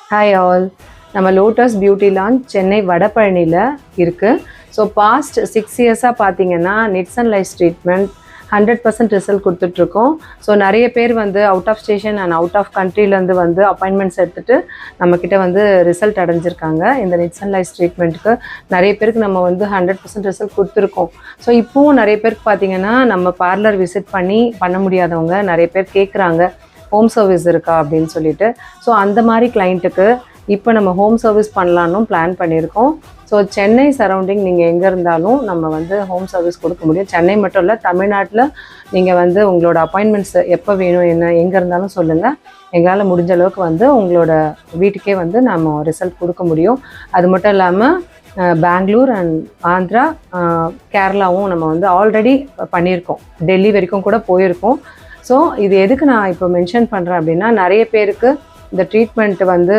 Hi all. நம்ம Lotus beauty lounge Chennai வடபழனியில் இருக்குது. ஸோ பாஸ்ட் 6 இயர்ஸாக பார்த்தீங்கன்னா nits and lice treatment 100% result கொடுத்துட்ருக்கோம். ஸோ நிறைய பேர் வந்து out of station and out of கண்ட்ரிலேருந்து வந்து அப்பாயின்மெண்ட்ஸ் எடுத்துகிட்டு நம்மக்கிட்ட வந்து ரிசல்ட் அடைஞ்சிருக்காங்க. இந்த நிட்ஸ் அண்ட் லைஃப் ட்ரீட்மெண்ட்டுக்கு நிறைய பேருக்கு நம்ம வந்து 100% ரிசல்ட் கொடுத்துருக்கோம். ஸோ இப்போவும் நிறைய பேருக்கு பார்த்தீங்கன்னா நம்ம பார்லர் விசிட் பண்ண முடியாதவங்க நிறைய பேர் கேட்குறாங்க, ஹோம் சர்வீஸ் இருக்கா அப்படின்னு சொல்லிட்டு. ஸோ அந்த மாதிரி கிளைண்ட்டுக்கு இப்போ நம்ம ஹோம் சர்வீஸ் பண்ணலான்னு பிளான் பண்ணியிருக்கோம். ஸோ சென்னை சரௌண்டிங் நீங்கள் எங்கே இருந்தாலும் நம்ம வந்து ஹோம் சர்வீஸ் கொடுக்க முடியும். சென்னை மட்டும் இல்லை, தமிழ்நாட்டில் நீங்கள் வந்து உங்களோட அப்பாயின்மெண்ட்ஸ் எப்போ வேணும் என்ன எங்கே இருந்தாலும் சொல்லுங்கள். எங்களால் முடிஞ்ச அளவுக்கு வந்து உங்களோட வீட்டுக்கே வந்து நம்ம ரிசல்ட் கொடுக்க முடியும். அது மட்டும் இல்லாமல் பெங்களூர் அண்ட் ஆந்திரா, கேரளாவும் நம்ம வந்து ஆல்ரெடி பண்ணியிருக்கோம். டெல்லி வரைக்கும் கூட போயிருக்கோம். ஸோ இது எதுக்கு நான் இப்போ மென்ஷன் பண்ணுறேன் அப்படின்னா, நிறைய பேருக்கு இந்த ட்ரீட்மெண்ட் வந்து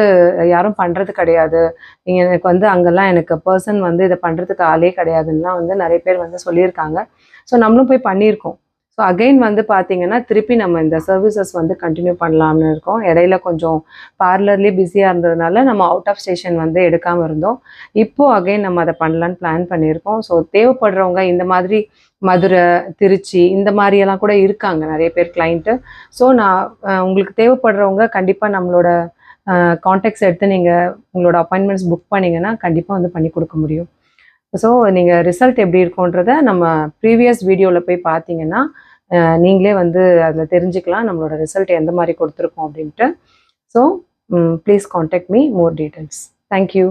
யாரும் பண்ணுறது கிடையாது, நீங்கள் எனக்கு வந்து அங்கெல்லாம் எனக்கு பர்சன் வந்து இதை பண்ணுறதுக்கு ஆளே கிடையாதுன்னா வந்து நிறைய பேர் வந்து சொல்லியிருக்காங்க. ஸோ நம்மளும் போய் பண்ணியிருக்கோம். ஸோ அகெயின் வந்து பார்த்திங்கன்னா திருப்பி நம்ம இந்த சர்வீசஸ் வந்து கண்டினியூ பண்ணலாம்னு இருக்கோம். இடையில கொஞ்சம் பார்லர்லேயே பிஸியாக இருந்ததுனால நம்ம அவுட் ஆஃப் ஸ்டேஷன் வந்து எடுக்காமல் இருந்தோம். இப்போது அகெயின் நம்ம அதை பண்ணலான்னு பிளான் பண்ணியிருக்கோம். ஸோ தேவைப்படுறவங்க இந்த மாதிரி மதுரை, திருச்சி இந்த மாதிரியெல்லாம் கூட இருக்காங்க நிறைய பேர் கிளைண்ட்டு. ஸோ நான் உங்களுக்கு தேவைப்படுறவங்க கண்டிப்பாக நம்மளோட கான்டாக்ட்ஸ் எடுத்து நீங்கள் உங்களோட அப்பாயின்மெண்ட்ஸ் புக் பண்ணிங்கன்னா கண்டிப்பாக வந்து பண்ணி கொடுக்க முடியும். ஸோ நீங்கள் ரிசல்ட் எப்படி இருக்குன்றத நம்ம ப்ரீவியஸ் வீடியோவில் போய் பார்த்தீங்கன்னா நீங்களே வந்து அதில் தெரிஞ்சுக்கலாம் நம்மளோட ரிசல்ட் எந்த மாதிரி கொடுத்துருக்கோம் அப்படின்ட்டு. So please contact me more details. Thank you.